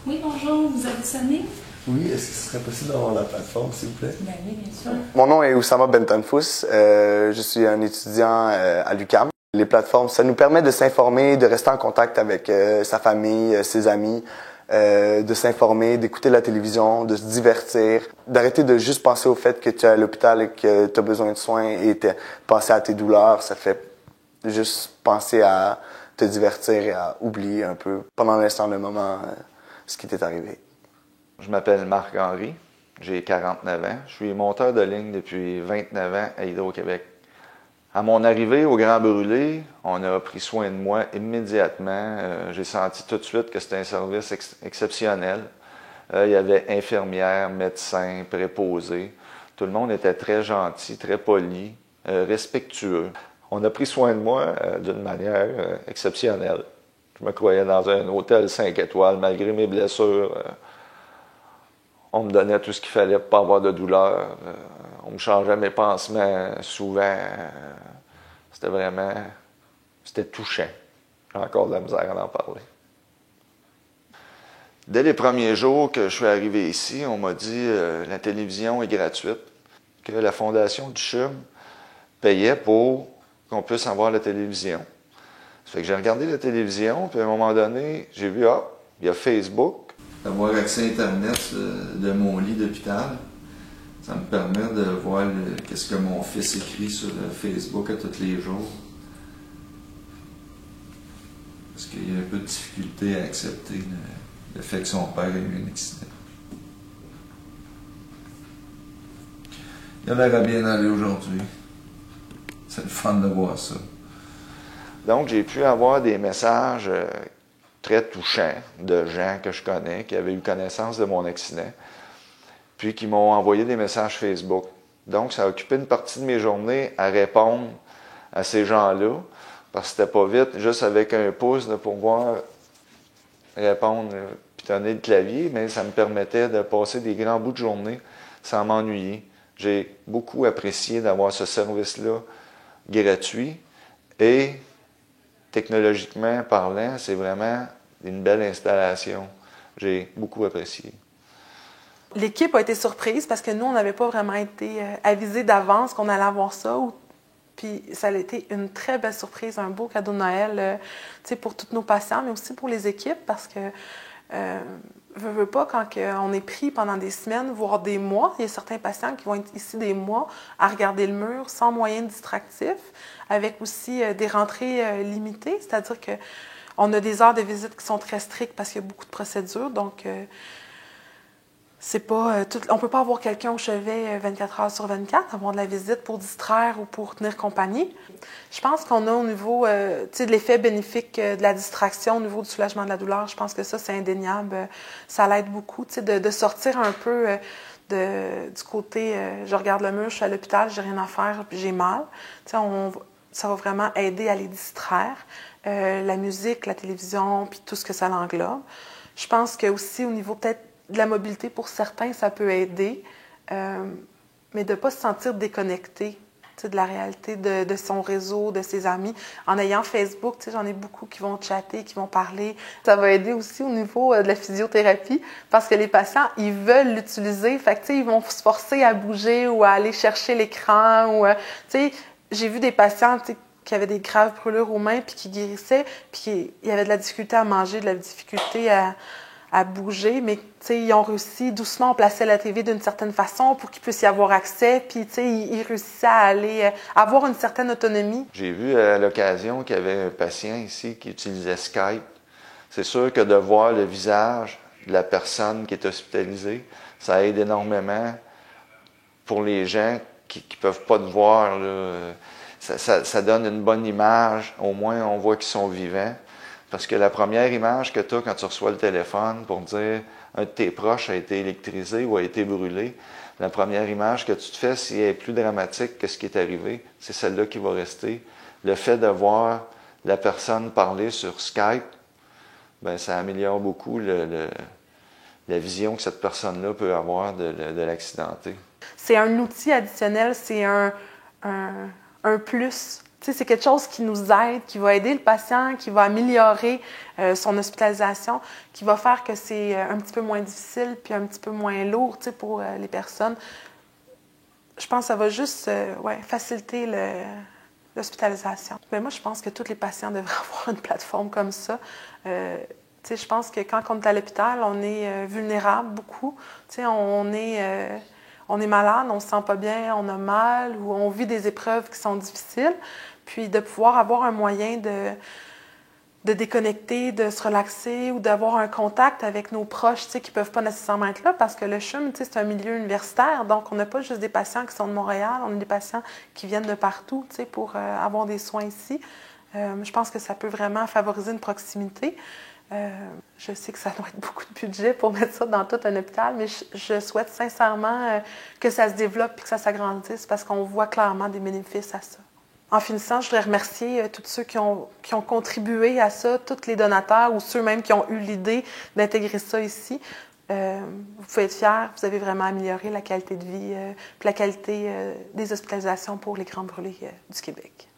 Oui, bonjour, vous avez sonné? Oui, est-ce que ce serait possible d'avoir la plateforme, s'il vous plaît? Ben oui, bien sûr. Mon nom est Oussama Bentanfous. Je suis un étudiant à l'UQAM. Les plateformes, ça nous permet de s'informer, de rester en contact avec sa famille, ses amis, de s'informer, d'écouter la télévision, de se divertir, d'arrêter de juste penser au fait que tu es à l'hôpital et que tu as besoin de soins et penser à tes douleurs. Ça fait juste penser à te divertir et à oublier un peu pendant l'instant, le moment, ce qui t'est arrivé. Je m'appelle Marc-Henri, j'ai 49 ans. Je suis monteur de ligne depuis 29 ans à Hydro-Québec. À mon arrivée au Grand Brûlé, on a pris soin de moi immédiatement. J'ai senti tout de suite que c'était un service exceptionnel. Il y avait infirmières, médecins, préposés. Tout le monde était très gentil, très poli, respectueux. On a pris soin de moi d'une manière exceptionnelle. Je me croyais dans un hôtel 5 étoiles, malgré mes blessures. On me donnait tout ce qu'il fallait pour ne pas avoir de douleur. On me changeait mes pansements souvent. C'était touchant. J'ai encore de la misère à en parler. Dès les premiers jours que je suis arrivé ici, on m'a dit la télévision est gratuite, que la Fondation du CHUM payait pour qu'on puisse avoir la télévision. Ça fait que j'ai regardé la télévision, puis à un moment donné, j'ai vu, il y a Facebook. Avoir accès à Internet de mon lit d'hôpital, ça me permet de voir qu'est-ce que mon fils écrit sur Facebook à tous les jours. Parce qu'il y a un peu de difficulté à accepter le fait que son père ait eu un accident. Il a l'air à bien aller aujourd'hui. C'est le fun de voir ça. Donc, j'ai pu avoir des messages très touchants de gens que je connais, qui avaient eu connaissance de mon accident, puis qui m'ont envoyé des messages Facebook. Donc, ça a occupé une partie de mes journées à répondre à ces gens-là, parce que c'était pas vite, juste avec un pouce de pouvoir répondre puis donner le clavier, mais ça me permettait de passer des grands bouts de journée sans m'ennuyer. J'ai beaucoup apprécié d'avoir ce service-là gratuit et technologiquement parlant, c'est vraiment une belle installation. J'ai beaucoup apprécié. L'équipe a été surprise parce que nous, on n'avait pas vraiment été avisés d'avance qu'on allait avoir ça. Puis ça a été une très belle surprise, un beau cadeau de Noël pour tous nos patients, mais aussi pour les équipes parce que veux pas, quand on est pris pendant des semaines, voire des mois, il y a certains patients qui vont être ici des mois à regarder le mur sans moyens distractifs, avec aussi des rentrées limitées, c'est-à-dire qu'on a des heures de visite qui sont très strictes parce qu'il y a beaucoup de procédures, donc c'est pas on peut pas avoir quelqu'un au chevet 24 heures sur 24, avoir de la visite pour distraire ou pour tenir compagnie. Je pense qu'on a au niveau de l'effet bénéfique de la distraction, au niveau du soulagement de la douleur, je pense que ça, c'est indéniable. Ça l'aide beaucoup de sortir un peu du côté je regarde le mur, je suis à l'hôpital, j'ai rien à faire, puis j'ai mal. Ça va vraiment aider à les distraire. La musique, la télévision, puis tout ce que ça l'englobe. Je pense que aussi au niveau peut-être de la mobilité, pour certains, ça peut aider, mais de ne pas se sentir déconnecté de la réalité de son réseau, de ses amis. En ayant Facebook, j'en ai beaucoup qui vont chatter, qui vont parler. Ça va aider aussi au niveau de la physiothérapie parce que les patients, ils veulent l'utiliser. Fait que, ils vont se forcer à bouger ou à aller chercher l'écran. J'ai vu des patients qui avaient des graves brûlures aux mains puis qui guérissaient, puis il y avait de la difficulté à manger, de la difficulté à bouger, mais ils ont réussi, doucement, on plaçait la TV d'une certaine façon pour qu'ils puissent y avoir accès, puis ils réussissaient à aller avoir une certaine autonomie. J'ai vu à l'occasion qu'il y avait un patient ici qui utilisait Skype. C'est sûr que de voir le visage de la personne qui est hospitalisée, ça aide énormément pour les gens qui ne peuvent pas te voir. Là. Ça donne une bonne image, au moins on voit qu'ils sont vivants. Parce que la première image que tu as quand tu reçois le téléphone pour dire un de tes proches a été électrisé ou a été brûlé, la première image que tu te fais, si elle est plus dramatique que ce qui est arrivé, c'est celle-là qui va rester. Le fait de voir la personne parler sur Skype, ben, ça améliore beaucoup la vision que cette personne-là peut avoir de l'accidenté. C'est un outil additionnel, c'est un plus c'est quelque chose qui nous aide, qui va aider le patient, qui va améliorer son hospitalisation, qui va faire que c'est un petit peu moins difficile puis un petit peu moins lourd pour les personnes. Je pense que ça va juste faciliter l'hospitalisation. Mais moi, je pense que tous les patients devraient avoir une plateforme comme ça. Je pense que quand on est à l'hôpital, on est vulnérable beaucoup. On est malade, on ne se sent pas bien, on a mal ou on vit des épreuves qui sont difficiles. Puis de pouvoir avoir un moyen de déconnecter, de se relaxer ou d'avoir un contact avec nos proches qui ne peuvent pas nécessairement être là parce que le CHUM, c'est un milieu universitaire. Donc, on n'a pas juste des patients qui sont de Montréal, on a des patients qui viennent de partout pour avoir des soins ici. Je pense que ça peut vraiment favoriser une proximité. Je sais que ça doit être beaucoup de budget pour mettre ça dans tout un hôpital, mais je souhaite sincèrement que ça se développe et que ça s'agrandisse parce qu'on voit clairement des bénéfices à ça. En finissant, je voudrais remercier tous ceux qui ont contribué à ça, tous les donateurs ou ceux même qui ont eu l'idée d'intégrer ça ici. Vous pouvez être fiers, vous avez vraiment amélioré la qualité de vie et la qualité des hospitalisations pour les grands brûlés du Québec.